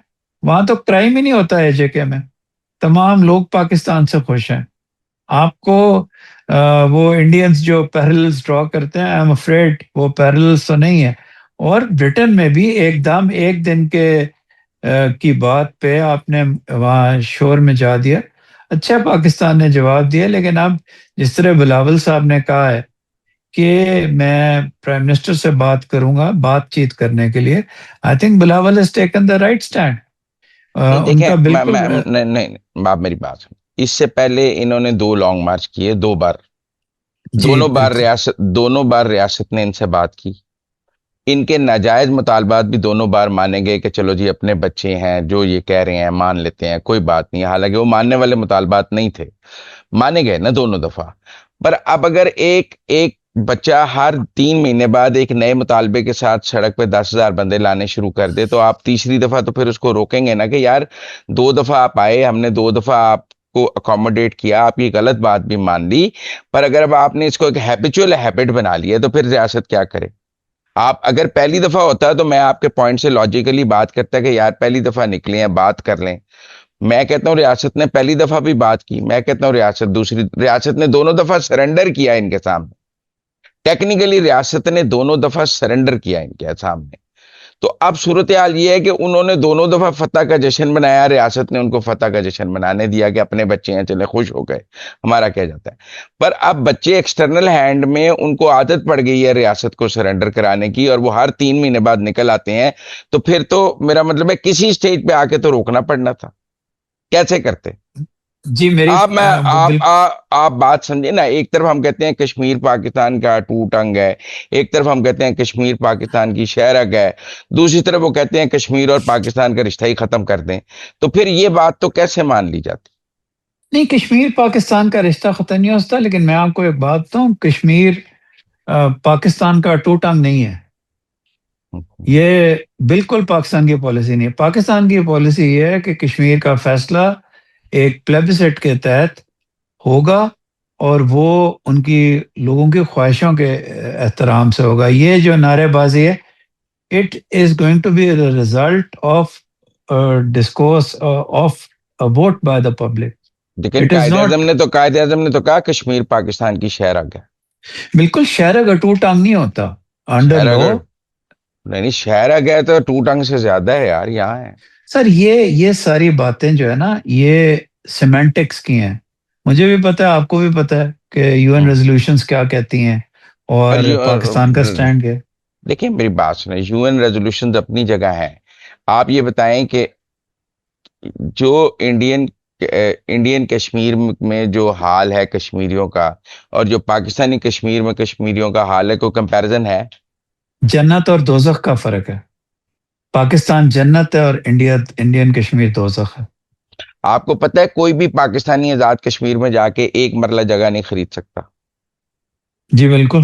S2: وہاں تو کرائم ہی نہیں ہوتا ہے JK میں. تمام لوگ پاکستان سے خوش ہیں. آپ کو وہ انڈینز جو پیرلز ڈرا کرتے ہیں, آئی ایم افریڈ وہ پیرلز تو نہیں ہے. اور برٹن میں بھی ایک دم ایک دن کی بات پہ آپ نے وہاں شور مچا دیا. اچھا پاکستان نے جواب دیا, لیکن اب جس طرح بلاول صاحب نے کہا ہے کہ میں پرائم منسٹر سے بات کروں گا بات چیت کرنے کے لیے, I think Bilawal has taken the right stand.
S1: نہیں
S2: ان
S1: دیکھیں،
S2: کا بالکل
S1: نہیں نہیں، آپ میری بات سنیں. اس سے پہلے انہوں نے 2 لانگ مارچ کیے، 2 بار.
S2: جی بالکل.
S1: دونوں بار ریاست نے ان سے بات کی. ان کے ناجائز مطالبات بھی دونوں بار مانے گئے کہ چلو جی اپنے بچے ہیں جو یہ کہہ رہے ہیں مان لیتے ہیں، کوئی بات نہیں. حالانکہ وہ ماننے والے مطالبات نہیں تھے، مانے گئے نا دونوں دفعہ. پر اب اگر ایک ایک بچہ ہر 3 مہینے بعد ایک نئے مطالبے کے ساتھ سڑک پہ 10,000 بندے لانے شروع کر دے، تو آپ تیسری دفعہ تو پھر اس کو روکیں گے نا کہ یار 2 دفعہ آپ آئے، ہم نے 2 دفعہ آپ کو اکوموڈیٹ کیا، آپ کی غلط بات بھی مان لی، پر اگر اب آپ نے اس کو ایک ہیبیچول ہیبٹ بنا لیا تو پھر ریاست کیا کرے؟ آپ اگر پہلی دفعہ ہوتا ہے تو میں آپ کے پوائنٹ سے لاجیکلی بات کرتا کہ یار پہلی دفعہ نکلے ہیں بات کر لیں. میں کہتا ہوں ریاست نے پہلی دفعہ بھی بات کی، میں کہتا ہوں ریاست نے دونوں دفعہ سرنڈر کیا ان کے سامنے. ٹیکنیکلی ریاست نے دونوں دفعہ سرنڈر کیا ان کے سامنے. تو اب صورتحال یہ ہے کہ انہوں نے دونوں دفعہ فتح کا جشن منایا، ریاست نے ان کو فتح کا جشن منانے دیا کہ اپنے بچے ہیں چلے خوش ہو گئے، ہمارا کیا جاتا ہے. پر اب بچے ایکسٹرنل ہینڈ میں ان کو عادت پڑ گئی ہے ریاست کو سرنڈر کرانے کی، اور وہ ہر 3 مہینے بعد نکل آتے ہیں. تو پھر تو میرا مطلب ہے کسی سٹیج پہ آ کے تو روکنا پڑنا تھا. کیسے کرتے
S2: جی میری
S1: آپ؟ میں
S2: بالکل.
S1: آپ بات سمجھے نا. ایک طرف ہم کہتے ہیں کشمیر پاکستان کا ٹوٹ انگ ہے، ایک طرف ہم کہتے ہیں کشمیر پاکستان کی شہرگ ہے، دوسری طرف وہ کہتے ہیں کشمیر اور پاکستان کا رشتہ ہی ختم کر دیں. تو پھر یہ بات تو کیسے مان لی جاتی؟
S2: نہیں, کشمیر پاکستان کا رشتہ ختم نہیں ہوتا, لیکن میں آپ کو ایک بات بتاؤں, کشمیر پاکستان کا ٹوٹنگ نہیں ہے. یہ بالکل پاکستان کی پالیسی نہیں ہے. پاکستان کی پالیسی یہ ہے کہ کشمیر کا فیصلہ ایک پلیبسٹ کے تحت ہوگا, اور وہ ان کی لوگوں کی خواہشوں کے احترام سے ہوگا. یہ جو نعرے بازی ہے, it is going to be the result of discourse of a vote by the public.
S1: لیکن
S2: It is not.
S1: Quaid Azam نے تو کہا کشمیر پاکستان کی شہرگ ہے.
S2: بالکل شہر کا ٹو ٹانگ نہیں ہوتا انڈر
S1: شہرگ
S2: لو.
S1: نہیں، شہرگ ہے تو ٹوٹ انگ سے زیادہ ہے یار یہاں ہے.
S2: سر یہ ساری باتیں جو ہے نا, یہ سیمینٹکس کی ہیں. مجھے بھی پتا ہے, آپ کو بھی پتا ہے کہ UN ریزولوشنز کیا کہتی ہیں
S1: اور
S2: اور پاکستان کا سٹینڈ کیا ہے.
S1: دیکھیں میری بات سنیں، UN ریزولوشنز اپنی جگہ ہیں. آپ یہ بتائیں کہ جو انڈین کشمیر میں جو حال ہے کشمیریوں کا، اور جو پاکستانی کشمیر میں کشمیریوں کا حال ہے، کوئی کمپیرزن ہے؟
S2: جنت اور دوزخ کا فرق ہے. پاکستان جنت ہے اور انڈین کشمیر دوزخ ہے.
S1: آپ کو پتہ ہے کوئی بھی پاکستانی آزاد کشمیر میں جا کے ایک مرلہ جگہ نہیں خرید سکتا.
S2: جی بالکل.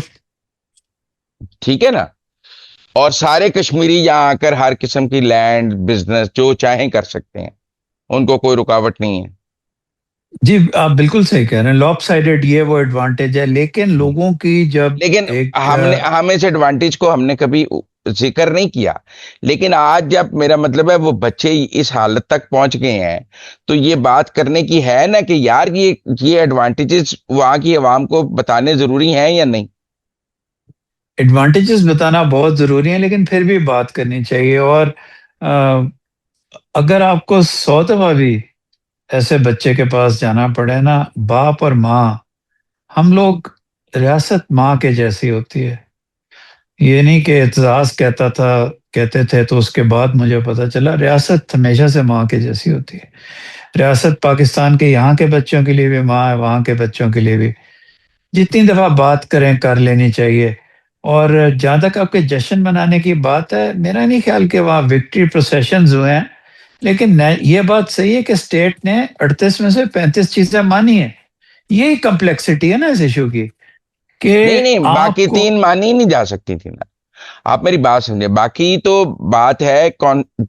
S1: ٹھیک ہے نا؟ اور سارے کشمیری یہاں آ کر ہر قسم کی لینڈ بزنس جو چاہیں کر سکتے ہیں، ان کو کوئی رکاوٹ نہیں ہے.
S2: جی آپ بالکل صحیح کہہ رہے ہیں, لاپ سائڈڈ یہ وہ ایڈوانٹیج ہے, لیکن لوگوں کی جب
S1: لیکن
S2: ایک
S1: ہم اس ایڈوانٹیج کو ہم نے کبھی ذکر نہیں کیا. لیکن آج جب میرا مطلب ہے وہ بچے اس حالت تک پہنچ گئے ہیں تو یہ بات کرنے کی ہے نا کہ یار یہ ایڈوانٹیجز وہاں کی عوام کو بتانے ضروری ہیں یا نہیں.
S2: ایڈوانٹیجز بتانا بہت ضروری ہیں, لیکن پھر بھی بات کرنی چاہیے. اور اگر آپ کو 100 دفعہ بھی ایسے بچے کے پاس جانا پڑے نا، باپ اور ماں، ہم لوگ، ریاست ماں کے جیسی ہوتی ہے. یہ نہیں کہ اعتزاز کہتے تھے تو اس کے بعد مجھے پتا چلا، ریاست ہمیشہ سے ماں کے جیسی ہوتی ہے. ریاست پاکستان کے یہاں کے بچوں کے لیے بھی ماں ہے، وہاں کے بچوں کے لیے بھی. جتنی دفعہ بات کریں کر لینی چاہیے. اور جہاں تک آپ کے جشن منانے کی بات ہے، میرا نہیں خیال کہ وہاں وکٹری پروسیشنز ہوئے ہیں، لیکن یہ بات صحیح ہے کہ اسٹیٹ نے 38 میں سے 35 چیزیں مانی ہیں. یہی کمپلیکسٹی ہے نا اس ایشو کی، کہ
S1: نہیں نہیں،
S2: آپ
S1: باقی
S2: کو
S1: تین مانی نہیں جا سکتی تھی نا. آپ میری بات سمجھے، باقی تو بات ہے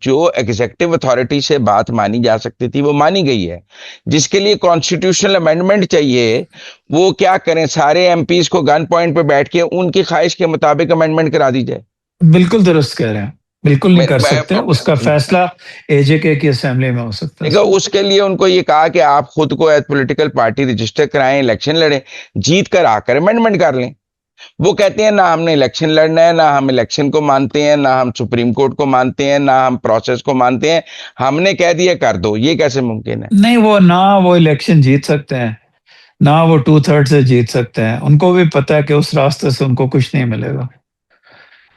S1: جو ایگزیکٹو اتھارٹی سے بات مانی جا سکتی تھی وہ مانی گئی ہے. جس کے لیے کانسٹیٹیوشنل امینڈمنٹ چاہیے، وہ کیا کریں، سارے ایم پیز کو گن پوائنٹ پہ بیٹھ کے ان کی خواہش کے مطابق امینڈمنٹ کرا دی جائے.
S2: بالکل درست کہہ رہے ہیں، بالکل نہیں کر سکتے. اس کا فیصلہ اے جے کے کی اسمبلی میں ہو سکتا ہے.
S1: دیکھو، اس کے لیے ان کو یہ کہا کہ آپ خود کو ایز پولیٹیکل پارٹی رجسٹر کرائیں، الیکشن لڑیں، جیت کر آ کر امینڈمنٹ کر لیں. وہ کہتے ہیں نہ ہم نے الیکشن لڑنا ہے، نہ ہم الیکشن کو مانتے ہیں، نہ ہم سپریم کورٹ کو مانتے ہیں، نہ ہم پروسیس کو مانتے ہیں، ہم نے کہہ دیا کر دو. یہ کیسے ممکن ہے؟
S2: نہیں، وہ نہ وہ الیکشن جیت سکتے ہیں، نہ وہ 2/3 سے جیت سکتے ہیں. ان کو بھی پتا ہے کہ اس راستے سے ان کو کچھ نہیں ملے گا.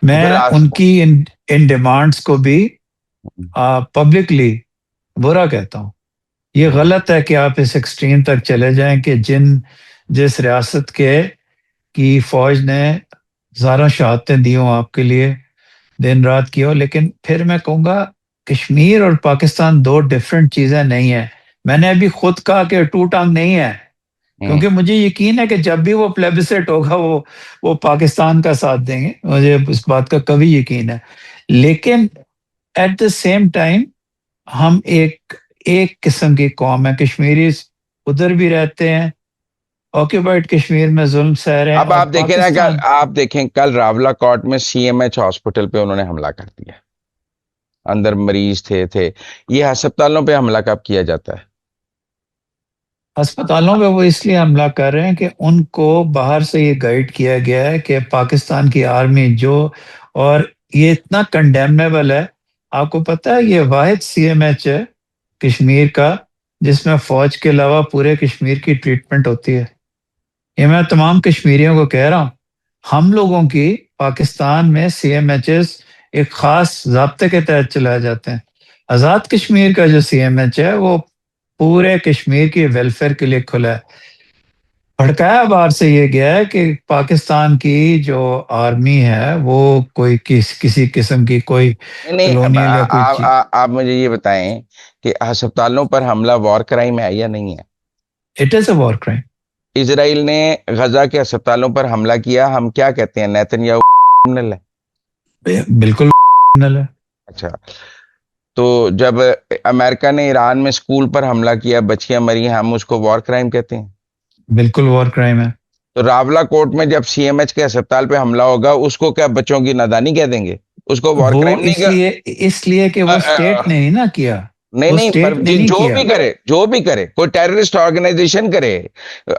S1: تو
S2: میں
S1: پھر
S2: ان کی ان ڈیمانڈز کو بھی پبلکلی برا کہتا ہوں. یہ غلط ہے کہ آپ اس ایکسٹریم تک چلے جائیں کہ جس ریاست کی فوج نے ہزاروں شہادتیں دی ہوں آپ کے لیے، دن رات کی ہو. لیکن پھر میں کہوں گا کشمیر اور پاکستان دو ڈفرینٹ چیزیں نہیں ہیں. میں نے ابھی خود کہا کہ ٹو ٹانگ نہیں ہے، کیونکہ مجھے یقین ہے کہ جب بھی وہ پلیبسٹ ہوگا وہ پاکستان کا ساتھ دیں گے. مجھے اس بات کا کبھی یقین ہے. لیکن ایٹ دا سیم ٹائم ہم ایک قسم کی قوم ہے. کشمیری ادھر بھی رہتے ہیں، آکوپائڈ کشمیر میں ظلم سہ رہے ہیں،
S1: اب
S2: اور
S1: آپ دیکھیں نا،
S2: پاکستان.
S1: آپ دیکھیں کل راولا کوٹ میں سی ایم ایچ ہاسپٹل پہ انہوں نے حملہ کر دیا. اندر مریض تھے. یہ ہسپتالوں پہ حملہ کب کیا جاتا ہے؟
S2: ہسپتالوں پہ وہ اس لیے حملہ کر رہے ہیں کہ ان کو باہر سے یہ گائیڈ کیا گیا ہے کہ پاکستان کی آرمی اور یہ اتنا کنڈیمنیبل ہے. آپ کو پتہ ہے یہ واحد سی ایم ایچ ہے کشمیر کا جس میں فوج کے علاوہ پورے کشمیر کی ٹریٹمنٹ ہوتی ہے. یہ میں تمام کشمیریوں کو کہہ رہا ہوں. ہم لوگوں کی پاکستان میں سی ایم ایچز ایک خاص ضابطے کے تحت چلائے جاتے ہیں. آزاد کشمیر کا جو سی ایم ایچ ہے وہ پورے کشمیر کی ویلفیئر کے لیے کھلا ہے. بھڑکایا باہر سے یہ گیا ہے کہ پاکستان کی جو آرمی ہے وہ کوئی کسی قسم کی کوئی
S1: نہیں نہیں،
S2: کلونیل یا کوئی چیز.
S1: آپ مجھے یہ بتائیں کہ ہسپتالوں پر حملہ وار کرائم ہے یا نہیں ہے؟
S2: It is a war crime.
S1: اسرائیل نے غزہ کے ہسپتالوں پر حملہ کیا، ہم کیا کہتے ہیں؟ نیتن یا کرمنل ہے؟
S2: بالکل ہے.
S1: اچھا، تو جب امریکہ نے ایران میں اسکول پر حملہ کیا، بچیاں مری، ہم اس کو وار کرائم کہتے ہیں؟
S2: بالکل وار کرائم ہے.
S1: تو راولا کوٹ میں جب سی ایم ایچ کے ہسپتال پہ حملہ ہوگا، اس کو کیا بچوں کی نادانی کہہ دیں گے؟ اس کو وار
S2: وہ
S1: کرائم نہیں
S2: اس لیے کہ وہ اسٹیٹ نے ہی نہ کیا.
S1: نہیں
S2: وہ
S1: نہیں، پر
S2: اسٹیٹ نے نہیں
S1: جو
S2: کیا.
S1: بھی کرے، جو بھی کرے، کوئی ٹیررسٹ آرگنائزیشن کرے،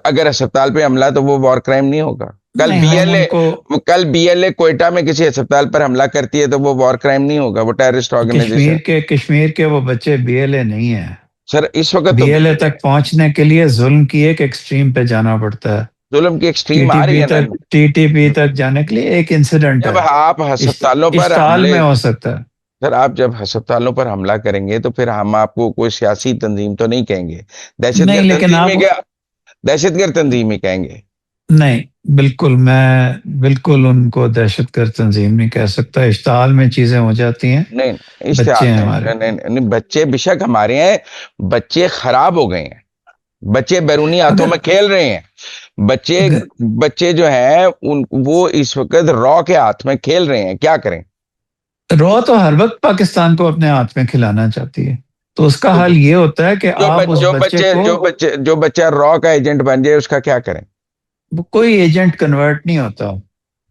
S1: اگر ہسپتال پہ حملہ تو وہ وار کرائم نہیں ہوگا. کل
S2: نہیں،
S1: بی
S2: ہم
S1: ایل
S2: ان کو
S1: اے بی ایل اے کوئٹہ میں کسی ہسپتال پر حملہ کرتی ہے تو وہ وار کرائم نہیں ہوگا، وہ ٹیررسٹ آرگنائزیشن.
S2: کشمیر کے وہ بچے بی ایل اے نہیں ہیں.
S1: سر اس وقت
S2: بی
S1: تو
S2: ایل اے تک پہنچنے کے لیے ظلم کی ایک ایکسٹریم پہ جانا پڑتا ہے.
S1: ظلم کی ایکسٹریم آ رہی ہے نا.
S2: ٹی ٹی پی تک جانے کے لیے ایک انسیڈنٹ
S1: جب
S2: ہے.
S1: آپ ہسپتالوں پر
S2: اشتعال
S1: حملے،
S2: میں ہو سکتا ہے.
S1: سر آپ جب ہسپتالوں پر حملہ کریں گے تو پھر ہم آپ کو کوئی سیاسی تنظیم تو نہیں کہیں گے، دہشت
S2: نہیں،
S1: گرد
S2: لیکن
S1: تنظیم
S2: آپ
S1: ہی کیا، دہشت گرد تنظیم ہی کہیں گے.
S2: نہیں، بالکل میں بالکل ان کو دہشت گرد تنظیم نہیں کہہ سکتا. اشتعال میں چیزیں ہو جاتی ہیں.
S1: نہیں،
S2: بچے
S1: اشتہار
S2: ہیں
S1: نہیں
S2: ہمارے.
S1: نہیں، بچے بے شک ہمارے ہیں، بچے خراب ہو گئے ہیں، بچے بیرونی ہاتھوں
S2: اگر
S1: میں کھیل رہے ہیں. بچے بچے جو ہیں وہ اس وقت را کے ہاتھ میں کھیل رہے ہیں، کیا کریں؟
S2: رو تو ہر وقت پاکستان کو اپنے ہاتھ میں کھلانا چاہتی ہے. تو اس کا حل یہ ہوتا ہے کہ آپ اس بچے کو،
S1: جو بچہ را کا ایجنٹ بن جائے اس کا کیا کریں؟
S2: کوئی ایجنٹ کنورٹ نہیں ہوتا.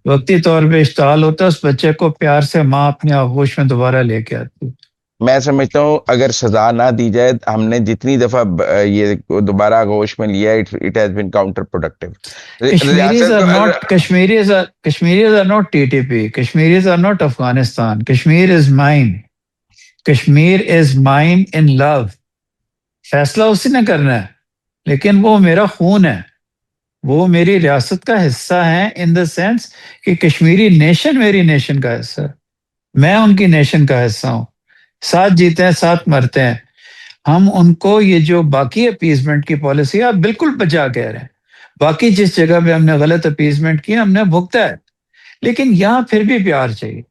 S2: وقتی طور پہ اشتعال ہوتا ہے، اس بچے کو پیار سے ماں اپنے آغوش میں دوبارہ لے کے آتی.
S1: میں سمجھتا ہوں اگر سزا نہ دی جائے، ہم نے جتنی دفعہ یہ دوبارہ آغوش میں لیا، it has been counter productive.
S2: Kashmiris are not Kashmiris are not TTP. Kashmiris are not Afghanistan. Kashmir is mine. Kashmir is mine in love. فیصلہ اسی نے کرنا ہے، لیکن وہ میرا خون ہے، وہ میری ریاست کا حصہ ہے، ان دا سینس کہ کشمیری نیشن میری نیشن کا حصہ ہے، میں ان کی نیشن کا حصہ ہوں، ساتھ جیتے ہیں ساتھ مرتے ہیں۔ ہم ان کو یہ جو باقی اپیزمنٹ کی پالیسی ہے، آپ بالکل بجا کہہ رہے ہیں، باقی جس جگہ پہ ہم نے غلط اپیزمنٹ کی ہم نے بھگتا ہے، لیکن یہاں پھر بھی پیار چاہیے۔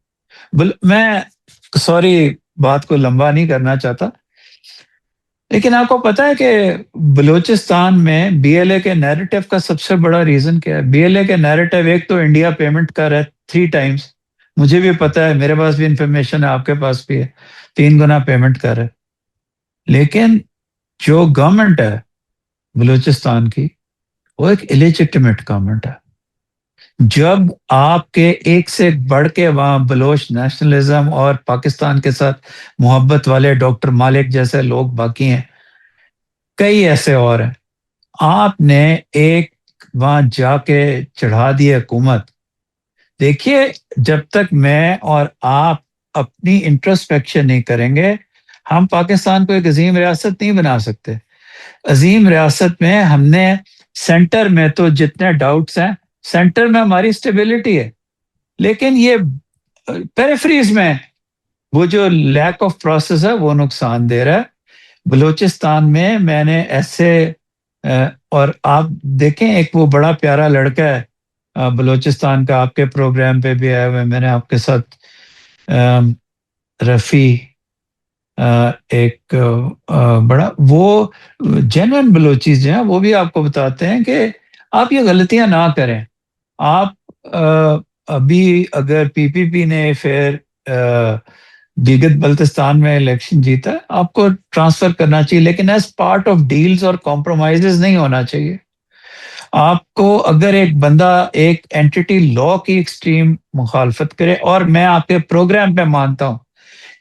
S2: میں سوری بات کو لمبا نہیں کرنا چاہتا، لیکن آپ کو پتا ہے کہ بلوچستان میں بی ایل اے کے نیریٹو کا سب سے بڑا ریزن کیا ہے؟ بی ایل اے کے نیریٹو ایک تو انڈیا پیمنٹ کر ہے 3 ٹائمز، مجھے بھی پتا ہے، میرے پاس بھی انفارمیشن ہے، آپ کے پاس بھی ہے، 3 گنا پیمنٹ کر ہے، لیکن جو گورنمنٹ ہے بلوچستان کی وہ ایک الیجیٹمیٹ گورنمنٹ ہے۔ جب آپ کے ایک سے بڑھ کے وہاں بلوچ نیشنلزم اور پاکستان کے ساتھ محبت والے ڈاکٹر مالک جیسے لوگ باقی ہیں، کئی ایسے اور ہیں، آپ نے ایک وہاں جا کے چڑھا دی حکومت۔ دیکھیے، جب تک میں اور آپ اپنی انٹرسپیکشن نہیں کریں گے، ہم پاکستان کو ایک عظیم ریاست نہیں بنا سکتے۔ عظیم ریاست میں ہم نے سینٹر میں تو جتنے ڈاؤٹس ہیں، سینٹر میں ہماری اسٹیبلٹی ہے، لیکن یہ پیریفریز میں وہ جو لیک آف پروسیس ہے وہ نقصان دے رہا ہے۔ بلوچستان میں نے ایسے اور آپ دیکھیں، ایک وہ بڑا پیارا لڑکا ہے بلوچستان کا، آپ کے پروگرام پہ بھی آیا ہوا ہے، میں نے آپ کے ساتھ رفیع ایک بڑا وہ جینوین بلوچیز جو ہیں وہ بھی آپ کو بتاتے ہیں کہ آپ یہ غلطیاں نہ کریں۔ آپ ابھی اگر پی پی پی نے پھر گلگت بلتستان میں الیکشن جیتا، آپ کو ٹرانسفر کرنا چاہیے، لیکن ایز پارٹ آف ڈیلز اور کمپرومائزز نہیں ہونا چاہیے۔ آپ کو اگر ایک بندہ ایک اینٹی لا کی ایکسٹریم مخالفت کرے، اور میں آپ کے پروگرام پہ مانتا ہوں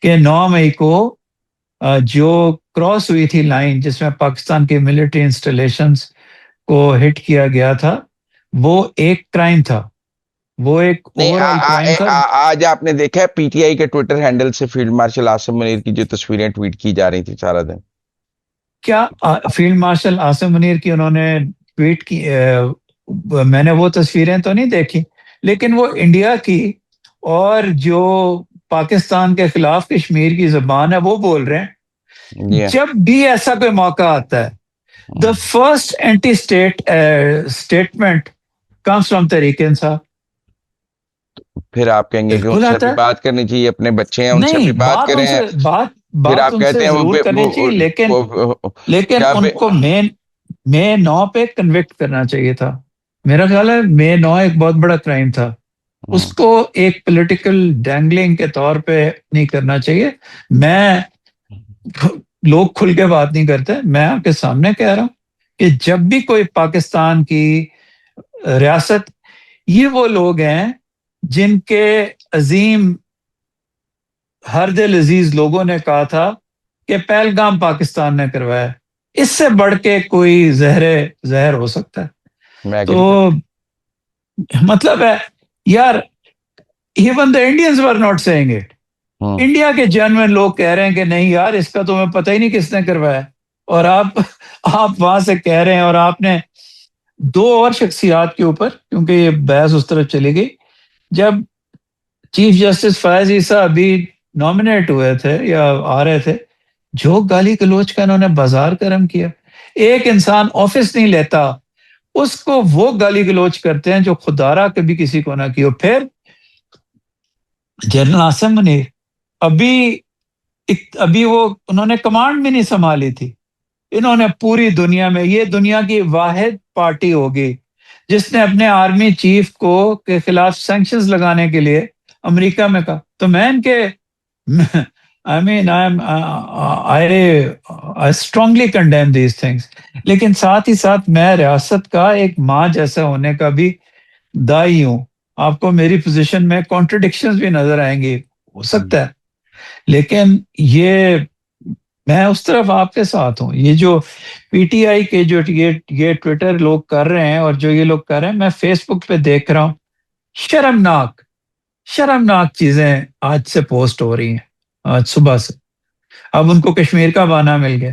S2: کہ 9 مئی کو جو کراس ہوئی تھی لائن جس میں پاکستان کی ملٹری انسٹالیشنز کو ہٹ کیا گیا تھا، وہ ایک کرائم تھا، وہ ایک
S1: نہیں
S2: اوور آل کرائم تھا۔
S1: آج آپ نے دیکھا ہے پی ٹی آئی کے ٹویٹر ہینڈل سے فیلڈ مارشل عاصم منیر کی جو تصویریں ٹویٹ کی جا رہی تھی سارا دن؟
S2: کیا فیلڈ مارشل عاصم منیر کی انہوں نے ٹویٹ کی؟ میں نے وہ تصویریں تو نہیں دیکھی، لیکن وہ انڈیا کی اور جو پاکستان کے خلاف کشمیر کی زبان ہے وہ بول رہے ہیں۔
S1: جی
S2: جب بھی ایسا کوئی موقع آتا ہے، the first anti statement comes from Tehreek Insaf.
S1: پھر آپ کہیں گے کہ ان
S2: بالکل
S1: سے
S2: آتا
S1: بھی
S2: ہے،
S1: بات کرنی چاہیے، اپنے بچے ہیں ان سے بھی
S2: نہیں
S1: بات
S2: بات ان
S1: کریں ہیں،
S2: سے
S1: پھر
S2: بات
S1: آپ
S2: ان سے
S1: کہتے ہیں
S2: ضرور کرنی چاہیے، لیکن لیکن ان کو مے 9 پہ کنوکٹ کرنا چاہیے تھا۔ میرا خیال ہے مے 9 ایک بہت بڑا کرائم تھا، اس کو ایک پولیٹیکل ڈینگلنگ کے طور پہ نہیں کرنا چاہیے۔ میں لوگ کھل کے بات نہیں کرتے، میں آپ کے سامنے کہہ رہا ہوں کہ جب بھی کوئی پاکستان کی ریاست، یہ وہ لوگ ہیں جن کے عظیم ہر دل عزیز لوگوں نے کہا تھا کہ پہلگام پاکستان نے کروایا، اس سے بڑھ کے کوئی زہر ہو سکتا ہے؟
S1: میں ایگری
S2: تو
S1: کرتا
S2: مطلب ہے یار، even the Indians were not seeing it,
S1: ہوں۔
S2: انڈیا کے جینوین لوگ کہہ رہے ہیں کہ نہیں یار، اس کا تمہیں پتہ ہی نہیں کس نے کروایا، اور آپ وہاں سے کہہ رہے ہیں، اور آپ نے 2 اور شخصیات کے اوپر، کیونکہ یہ بحث اس طرف چلی گئی، جب چیف جسٹس فائز عیسیٰ ابھی نامنیٹ ہوئے تھے یا آ رہے تھے، جو گالی گلوچ کا انہوں نے بازار گرم کیا۔ ایک انسان آفس نہیں لیتا، اس کو وہ گالی گلوچ کرتے ہیں جو خدارا کبھی کسی کو نہ کیو۔ پھر جنرل عاصم منیر ابھی وہ انہوں نے کمانڈ بھی نہیں سنبھالی تھی، انہوں نے پوری دنیا میں، یہ دنیا کی واحد پارٹی ہوگی جس نے اپنے آرمی چیف کو کے خلاف سینکشنز لگانے کے لیے امریکہ میں کہا۔ تو میں ان کے I mean I strongly condemn these things، لیکن ساتھ ہی ساتھ میں ریاست کا ایک ماں جیسا ہونے کا بھی دائی ہوں۔ آپ کو میری پوزیشن میں کانٹرڈکشنز بھی نظر آئیں گی، ہو سکتا ہے، لیکن یہ میں اس طرف آپ کے ساتھ ہوں۔ یہ جو پی ٹی آئی کے جو یہ ٹویٹر لوگ کر رہے ہیں اور جو یہ لوگ کر رہے ہیں، میں فیس بک پہ دیکھ رہا ہوں، شرمناک چیزیں آج سے پوسٹ ہو رہی ہیں، آج صبح سے۔ اب ان کو کشمیر کا بہانہ مل گیا۔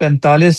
S2: 45